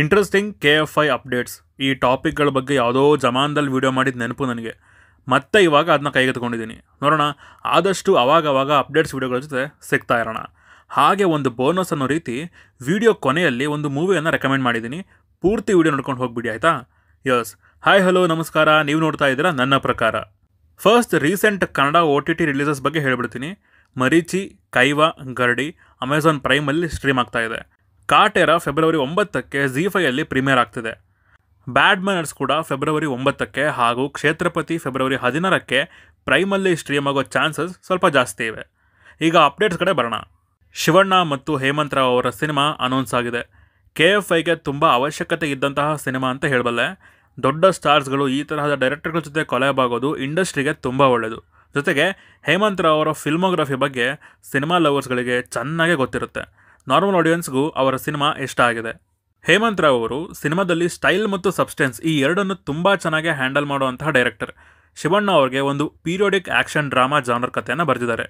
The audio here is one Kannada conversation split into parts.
ಇಂಟ್ರೆಸ್ಟಿಂಗ್ KFI ಅಪ್ಡೇಟ್ಸ್ ಈ ಟಾಪಿಕ್ಗಳ ಬಗ್ಗೆ ಯಾವುದೋ ಜಮಾನದಲ್ಲಿ ವೀಡಿಯೋ ಮಾಡಿದ ನೆನಪು ನನಗೆ. ಮತ್ತೆ ಇವಾಗ ಅದನ್ನ ಕೈಗೆತ್ತಿಕೊಂಡಿದ್ದೀನಿ. ನೋಡೋಣ, ಆದಷ್ಟು ಅವಾಗವಾಗ ಅಪ್ಡೇಟ್ಸ್ ವೀಡಿಯೋಗಳ ಜೊತೆ ಸಿಗ್ತಾ ಇರೋಣ. ಹಾಗೆ ಒಂದು ಬೋನಸ್ ಅನ್ನೋ ರೀತಿ ವಿಡಿಯೋ ಕೊನೆಯಲ್ಲಿ ಒಂದು ಮೂವಿಯನ್ನು ರೆಕಮೆಂಡ್ ಮಾಡಿದ್ದೀನಿ. ಪೂರ್ತಿ ವಿಡಿಯೋ ನೋಡ್ಕೊಂಡು ಹೋಗ್ಬಿಡಿ ಆಯಿತಾ. ಯಸ್, ಹಾಯ್ ಹಲೋ ನಮಸ್ಕಾರ. ನೀವು ನೋಡ್ತಾ ಇದ್ದೀರಾ ನನ್ನ ಪ್ರಕಾರ. First recent Kannada OTT releases ಬಗ್ಗೆ ಹೇಳ್ಬಿಡ್ತೀನಿ. ಮರೀಚಿ, ಕೈವಾ, ಗರ್ಡಿ ಅಮೆಝಾನ್ ಪ್ರೈಮಲ್ಲಿ ಸ್ಟ್ರೀಮ್ ಆಗ್ತಾ ಇದೆ. ಕಾಟೇರ ಫೆಬ್ರವರಿ 9ಕ್ಕೆ ZEE5ಯಲ್ಲಿ ಪ್ರೀಮಿಯರ್ ಆಗ್ತಿದೆ. ಬ್ಯಾಡ್ ಮ್ಯಾನರ್ಸ್ ಕೂಡ ಫೆಬ್ರವರಿ 9ಕ್ಕೆ ಹಾಗೂ ಕ್ಷೇತ್ರಪತಿ ಫೆಬ್ರವರಿ 16ಕ್ಕೆ ಪ್ರೈಮಲ್ಲಿ ಸ್ಟ್ರೀಮ್ ಆಗೋ ಚಾನ್ಸಸ್ ಸ್ವಲ್ಪ ಜಾಸ್ತಿ ಇವೆ. ಈಗ ಅಪ್ಡೇಟ್ಸ್ ಕಡೆ ಬರೋಣ. ಶಿವಣ್ಣ ಮತ್ತು ಹೇಮಂತ್ ರಾವ್ ಅವರ ಸಿನಿಮಾ ಅನೌನ್ಸ್ ಆಗಿದೆ. KFIಗೆ ತುಂಬ ಅವಶ್ಯಕತೆ ಇದ್ದಂತಹ ಸಿನಿಮಾ ಅಂತ ಹೇಳಬಲ್ಲೆ. ದೊಡ್ಡ ಸ್ಟಾರ್ಸ್ಗಳು ಈ ತರಹದ ಡೈರೆಕ್ಟರ್ಗಳ ಜೊತೆ ಕೊಲ್ಯಾಬ್ ಆಗೋದು ಇಂಡಸ್ಟ್ರಿಗೆ ತುಂಬ ಒಳ್ಳೆಯದು. ಜೊತೆಗೆ ಹೇಮಂತ್ ರಾವ್ ಅವರ ಫಿಲ್ಮೋಗ್ರಫಿ ಬಗ್ಗೆ ಸಿನಿಮಾ ಲವರ್ಸ್ಗಳಿಗೆ ಚೆನ್ನಾಗೇ ಗೊತ್ತಿರುತ್ತೆ. ನಾರ್ಮಲ್ ಆಡಿಯನ್ಸ್ಗೂ ಅವರ ಸಿನಿಮಾ ಇಷ್ಟ ಆಗಿದೆ. ಹೇಮಂತ್ ರಾವ್ ಅವರು ಸಿನಿಮಾದಲ್ಲಿ ಸ್ಟೈಲ್ ಮತ್ತು ಸಬ್ಸ್ಟೆನ್ಸ್ ಈ ಎರಡನ್ನು ತುಂಬ ಚೆನ್ನಾಗಿ ಹ್ಯಾಂಡಲ್ ಮಾಡುವಂತಹ ಡೈರೆಕ್ಟರ್. ಶಿವಣ್ಣ ಅವ್ರಿಗೆ ಒಂದು ಪೀರಿಯೋಡಿಕ್ ಆ್ಯಕ್ಷನ್ ಡ್ರಾಮಾ ಜಾನರ್ ಕಥೆಯನ್ನು ಬರೆದಿದ್ದಾರೆ.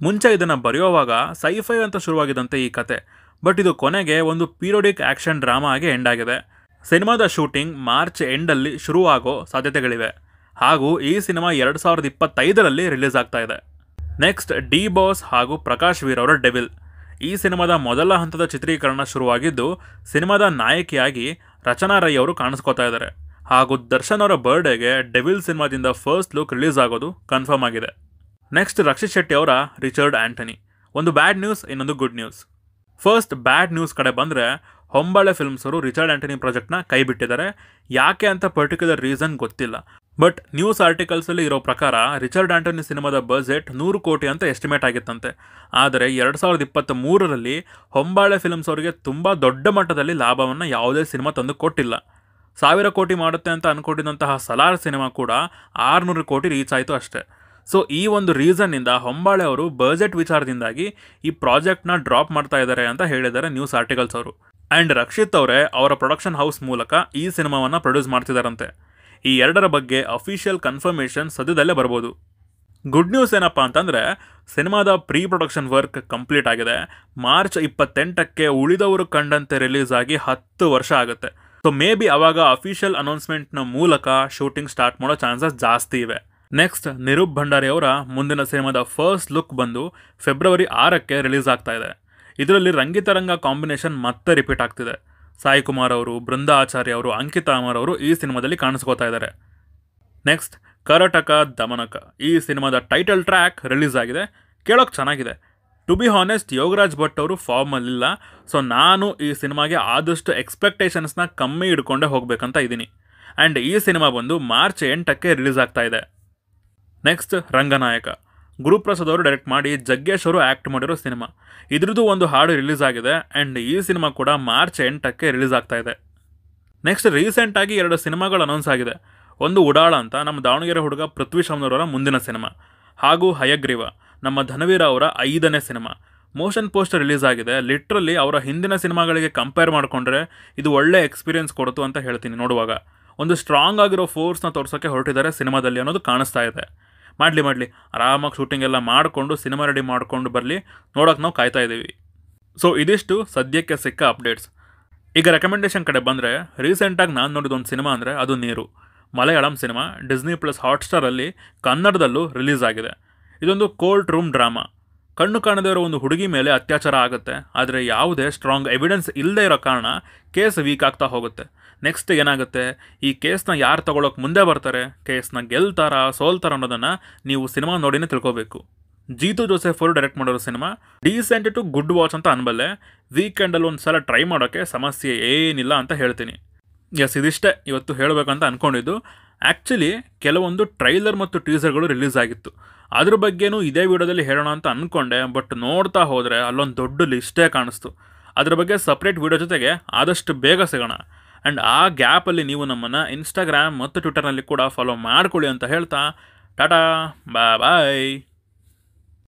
ಮುಂಚೆ ಇದನ್ನು ಬರೆಯುವಾಗ ಸೈಫೈ ಅಂತ ಶುರುವಾಗಿದ್ದಂತೆ ಈ ಕತೆ, ಬಟ್ ಇದು ಕೊನೆಗೆ ಒಂದು ಪೀರಿಯೋಡಿಕ್ ಆ್ಯಕ್ಷನ್ ಡ್ರಾಮಾ ಆಗಿ ಎಂಡ್ ಆಗಿದೆ. ಸಿನಿಮಾದ ಶೂಟಿಂಗ್ ಮಾರ್ಚ್ ಎಂಡಲ್ಲಿ ಶುರುವಾಗೋ ಸಾಧ್ಯತೆಗಳಿವೆ ಹಾಗೂ ಈ ಸಿನಿಮಾ 2025ರಲ್ಲಿ ರಿಲೀಸ್ ಆಗ್ತಾ ಇದೆ. ನೆಕ್ಸ್ಟ್ ಡಿ ಬಾಸ್ ಹಾಗೂ ಪ್ರಕಾಶ್ ವೀರ್ ಅವರ ಡೆವಿಲ್. ಈ ಸಿನಿಮಾದ ಮೊದಲ ಹಂತದ ಚಿತ್ರೀಕರಣ ಶುರುವಾಗಿದ್ದು ಸಿನಿಮಾದ ನಾಯಕಿಯಾಗಿ ರಚನಾ ರೈ ಅವರು ಕಾಣಿಸ್ಕೋತಾ ಇದ್ದಾರೆ ಹಾಗೂ ದರ್ಶನ್ ಅವರ ಬರ್ಡೇಗೆ ಡೆವಿಲ್ ಸಿನಿಮಾದಿಂದ ಫಸ್ಟ್ ಲುಕ್ ರಿಲೀಸ್ ಆಗೋದು ಕನ್ಫರ್ಮ್ ಆಗಿದೆ. ನೆಕ್ಸ್ಟ್ ರಕ್ಷಿತ್ ಶೆಟ್ಟಿ ಅವರ ರಿಚರ್ಡ್ ಆಂಟನಿ. ಒಂದು ಬ್ಯಾಡ್ ನ್ಯೂಸ್, ಇನ್ನೊಂದು good news. First bad news ಕಡೆ ಬಂದರೆ ಹೊಂಬಾಳೆ ಫಿಲ್ಮ್ಸ್ ಅವರು ರಿಚರ್ಡ್ ಆಂಟನಿ ಪ್ರಾಜೆಕ್ಟ್ನ ಕೈ ಬಿಟ್ಟಿದ್ದಾರೆ. ಯಾಕೆ ಅಂತ ಪರ್ಟಿಕ್ಯುಲರ್ ರೀಸನ್ ಗೊತ್ತಿಲ್ಲ, ಬಟ್ ನ್ಯೂಸ್ ಆರ್ಟಿಕಲ್ಸಲ್ಲಿ ಇರೋ ಪ್ರಕಾರ ರಿಚರ್ಡ್ ಆಂಟನಿ ಸಿನಿಮಾದ ಬಜೆಟ್ 100 ಕೋಟಿ ಅಂತ ಎಸ್ಟಿಮೇಟ್ ಆಗಿತ್ತಂತೆ. ಆದರೆ 2023ರಲ್ಲಿ ಹೊಂಬಾಳೆ ಫಿಲ್ಮ್ಸ್ ಅವರಿಗೆ ತುಂಬ ದೊಡ್ಡ ಮಟ್ಟದಲ್ಲಿ ಲಾಭವನ್ನು ಯಾವುದೇ ಸಿನಿಮಾ ತಂದು ಕೊಟ್ಟಿಲ್ಲ. 1000 ಕೋಟಿ ಮಾಡುತ್ತೆ ಅಂತ ಅಂದ್ಕೊಂಡಿದ್ದಂತಹ ಸಲಾರ್ ಸಿನಿಮಾ ಕೂಡ 600 ಕೋಟಿ ರೀಚ್ ಆಯಿತು ಅಷ್ಟೇ. ಸೊ ಈ ಒಂದು ರೀಸನ್ನಿಂದ ಹೊಂಬಾಳೆ ಅವರು ಬಜೆಟ್ ವಿಚಾರದಿಂದಾಗಿ ಈ ಪ್ರಾಜೆಕ್ಟ್ನ ಡ್ರಾಪ್ ಮಾಡ್ತಾ ಇದ್ದಾರೆ ಅಂತ ಹೇಳಿದ್ದಾರೆ ನ್ಯೂಸ್ ಆರ್ಟಿಕಲ್ಸ್ ಅವರು. ಆ್ಯಂಡ್ ರಕ್ಷಿತ್ ಅವರೇ ಅವರ ಪ್ರೊಡಕ್ಷನ್ ಹೌಸ್ ಮೂಲಕ ಈ ಸಿನಿಮಾವನ್ನು ಪ್ರೊಡ್ಯೂಸ್ ಮಾಡ್ತಿದ್ದಾರಂತೆ. ಈ ಎರಡರ ಬಗ್ಗೆ ಅಫಿಷಿಯಲ್ ಕನ್ಫರ್ಮೇಷನ್ ಸದ್ಯದಲ್ಲೇ ಬರ್ಬೋದು. ಗುಡ್ ನ್ಯೂಸ್ ಏನಪ್ಪ ಅಂತಂದರೆ ಸಿನಿಮಾದ ಪ್ರೀ ಪ್ರೊಡಕ್ಷನ್ ವರ್ಕ್ ಕಂಪ್ಲೀಟ್ ಆಗಿದೆ. ಮಾರ್ಚ್ 28ಕ್ಕೆ ಉಳಿದವರು ಕಂಡಂತೆ ರಿಲೀಸ್ ಆಗಿ 10 ವರ್ಷ ಆಗುತ್ತೆ. ಸೊ ಮೇ ಬಿ ಅವಾಗ ಅಫಿಷಿಯಲ್ ಅನೌನ್ಸ್ಮೆಂಟ್ನ ಮೂಲಕ ಶೂಟಿಂಗ್ ಸ್ಟಾರ್ಟ್ ಮಾಡೋ ಚಾನ್ಸಸ್ ಜಾಸ್ತಿ ಇವೆ. ನೆಕ್ಸ್ಟ್ ನಿರೂಪ್ ಭಂಡಾರಿ ಅವರ ಮುಂದಿನ ಸಿನಿಮಾದ ಫಸ್ಟ್ ಲುಕ್ ಬಂದು ಫೆಬ್ರವರಿ 6ಕ್ಕೆ ರಿಲೀಸ್ ಆಗ್ತಾ ಇದೆ. ಇದರಲ್ಲಿ ರಂಗಿತರಂಗ ಕಾಂಬಿನೇಷನ್ ಮತ್ತೆ ರಿಪೀಟ್ ಆಗ್ತಿದೆ. ಸಾಯಿ ಕುಮಾರ್ ಅವರು, ಬೃಂದಾ ಆಚಾರ್ಯ ಅವರು, ಅಂಕಿತಾ ಅಮರ್ ಅವರು ಈ ಸಿನಿಮಾದಲ್ಲಿ ಕಾಣಿಸ್ಕೋತಾ ಇದ್ದಾರೆ. ನೆಕ್ಸ್ಟ್ ಕರಟಕ ದಮನಕ. ಈ ಸಿನಿಮಾದ ಟೈಟಲ್ ಟ್ರ್ಯಾಕ್ ರಿಲೀಸ್ ಆಗಿದೆ. ಕೇಳೋಕೆ ಚೆನ್ನಾಗಿದೆ. To be honest Yogaraj Bhat ಅವರು ಫಾರ್ಮಲ್ಲಿಲ್ಲ. ಸೊ ನಾನು ಈ ಸಿನಿಮಾಗೆ ಆದಷ್ಟು ಎಕ್ಸ್ಪೆಕ್ಟೇಷನ್ಸ್ನ ಕಮ್ಮಿ ಇಟ್ಕೊಂಡೇ ಹೋಗಬೇಕಂತ ಇದ್ದೀನಿ. ಆ್ಯಂಡ್ ಈ ಸಿನಿಮಾ ಬಂದು ಮಾರ್ಚ್ 8ಕ್ಕೆ ರಿಲೀಸ್ ಆಗ್ತಾ ಇದೆ. ನೆಕ್ಸ್ಟ್ ರಂಗನಾಯಕ. ಗುರುಪ್ರಸಾದ್ ಅವರು ಡೈರೆಕ್ಟ್ ಮಾಡಿ ಜಗ್ಗೇಶ್ ಅವರು ಆ್ಯಕ್ಟ್ ಮಾಡಿರೋ ಸಿನಿಮಾ. ಇದ್ರದ್ದು ಒಂದು ಹಾಡು ರಿಲೀಸ್ ಆಗಿದೆ. ಆ್ಯಂಡ್ ಈ ಸಿನಿಮಾ ಕೂಡ ಮಾರ್ಚ್ 8ಕ್ಕೆ ರಿಲೀಸ್ ಆಗ್ತಾ ಇದೆ. ನೆಕ್ಸ್ಟ್ ರೀಸೆಂಟಾಗಿ 2 ಸಿನಿಮಾಗಳು ಅನೌನ್ಸ್ ಆಗಿದೆ. ಒಂದು ಉಡಾಳ ಅಂತ ನಮ್ಮ ದಾವಣಗೆರೆ ಹುಡುಗ ಪೃಥ್ವಿ ಶಮ್ನವರ ಮುಂದಿನ ಸಿನಿಮಾ, ಹಾಗೂ ಹಯಗ್ರೀವ ನಮ್ಮ ಧನವೀರ ಅವರ 5ನೇ ಸಿನಿಮಾ. ಮೋಷನ್ ಪೋಸ್ಟರ್ ರಿಲೀಸ್ ಆಗಿದೆ. ಲಿಟ್ರಲಿ ಅವರ ಹಿಂದಿನ ಸಿನಿಮಾಗಳಿಗೆ ಕಂಪೇರ್ ಮಾಡಿಕೊಂಡ್ರೆ ಇದು ಒಳ್ಳೆ ಎಕ್ಸ್ಪೀರಿಯನ್ಸ್ ಕೊಡ್ತು ಅಂತ ಹೇಳ್ತೀನಿ. ನೋಡುವಾಗ ಒಂದು ಸ್ಟ್ರಾಂಗ್ ಆಗಿರೋ ಫೋರ್ಸ್ನ ತೋರ್ಸೋಕ್ಕೆ ಹೊರಟಿದ್ದಾರೆ ಸಿನಿಮಾದಲ್ಲಿ ಅನ್ನೋದು ಕಾಣಿಸ್ತಾ ಇದೆ. ಮಾಡಲಿ ಆರಾಮಾಗಿ ಶೂಟಿಂಗ್ ಎಲ್ಲ ಮಾಡಿಕೊಂಡು ಸಿನಿಮಾ ರೆಡಿ ಮಾಡಿಕೊಂಡು ಬರಲಿ, ನೋಡೋಕೆ ನಾವು ಕಾಯ್ತಾ ಇದ್ದೀವಿ. ಸೊ ಇದಿಷ್ಟು ಸದ್ಯಕ್ಕೆ ಸಿಕ್ಕ ಅಪ್ಡೇಟ್ಸ್. ಈಗ ರೆಕಮೆಂಡೇಷನ್ ಕಡೆ ಬಂದರೆ ರೀಸೆಂಟಾಗಿ ನಾನು ನೋಡಿದೊಂದು ಸಿನಿಮಾ ಅಂದರೆ ಅದು ನೀರು. ಮಲಯಾಳಂ ಸಿನಿಮಾ. Disney+ ಹಾಟ್ಸ್ಟಾರಲ್ಲಿ ಕನ್ನಡದಲ್ಲೂ ರಿಲೀಸ್ ಆಗಿದೆ. ಇದೊಂದು ಕೋರ್ಟ್ ರೂಮ್ ಡ್ರಾಮಾ. ಕಣ್ಣು ಕಾಣದೇ ಇರೋ ಒಂದು ಹುಡುಗಿ ಮೇಲೆ ಅತ್ಯಾಚಾರ ಆಗುತ್ತೆ. ಆದರೆ ಯಾವುದೇ ಸ್ಟ್ರಾಂಗ್ ಎವಿಡೆನ್ಸ್ ಇಲ್ಲದೆ ಇರೋ ಕಾರಣ ಕೇಸ್ ವೀಕ್ ಆಗ್ತಾ ಹೋಗುತ್ತೆ. ನೆಕ್ಸ್ಟ್ ಏನಾಗುತ್ತೆ, ಈ ಕೇಸ್ನ ಯಾರು ತಗೊಳ್ಳೋಕೆ ಮುಂದೆ ಬರ್ತಾರೆ, ಕೇಸ್ನ ಗೆಲ್ತಾರಾ ಸೋಲ್ತಾರ ಅನ್ನೋದನ್ನು ನೀವು ಸಿನಿಮಾ ನೋಡಿನೇ ತಿಳ್ಕೋಬೇಕು. ಜೀತು ಜೋಸೆಫ್ ಅವರು ಡೈರೆಕ್ಟ್ ಮಾಡಿರೋ cinema. Decent to good watch ಅಂತ ಅನ್ಬಲ್ಲೆ. ವೀಕೆಂಡಲ್ಲಿ ಒಂದು ಸಲ ಟ್ರೈ ಮಾಡೋಕ್ಕೆ ಸಮಸ್ಯೆ ಏನಿಲ್ಲ ಅಂತ ಹೇಳ್ತೀನಿ. ಎಸ್, ಇದಿಷ್ಟೇ ಇವತ್ತು ಹೇಳಬೇಕಂತ ಅಂದ್ಕೊಂಡಿದ್ದು. ಆ್ಯಕ್ಚುಲಿ ಕೆಲವೊಂದು ಟ್ರೈಲರ್ ಮತ್ತು ಟೀಸರ್ಗಳು ರಿಲೀಸ್ ಆಗಿತ್ತು. ಅದ್ರ ಬಗ್ಗೆನೂ ಇದೇ ವಿಡಿಯೋದಲ್ಲಿ ಹೇಳೋಣ ಅಂತ ಅಂದ್ಕೊಂಡೆ, ಬಟ್ ನೋಡ್ತಾ ಹೋದರೆ ಅಲ್ಲೊಂದು ದೊಡ್ಡ ಲಿಸ್ಟೇ ಕಾಣಿಸ್ತು. ಅದ್ರ ಬಗ್ಗೆ ಸಪ್ರೇಟ್ ವಿಡಿಯೋ ಜೊತೆಗೆ ಆದಷ್ಟು ಬೇಗ ಸಿಗೋಣ. ಆ್ಯಂಡ್ ಆ ಗ್ಯಾಪಲ್ಲಿ ನೀವು ನಮ್ಮನ್ನು ಇನ್ಸ್ಟಾಗ್ರಾಮ್ ಮತ್ತು ಟ್ವಿಟರ್ನಲ್ಲಿ ಕೂಡ ಫಾಲೋ ಮಾಡ್ಕೊಳ್ಳಿ ಅಂತ ಹೇಳ್ತಾ ಟಾಟಾ ಬಾಯ್.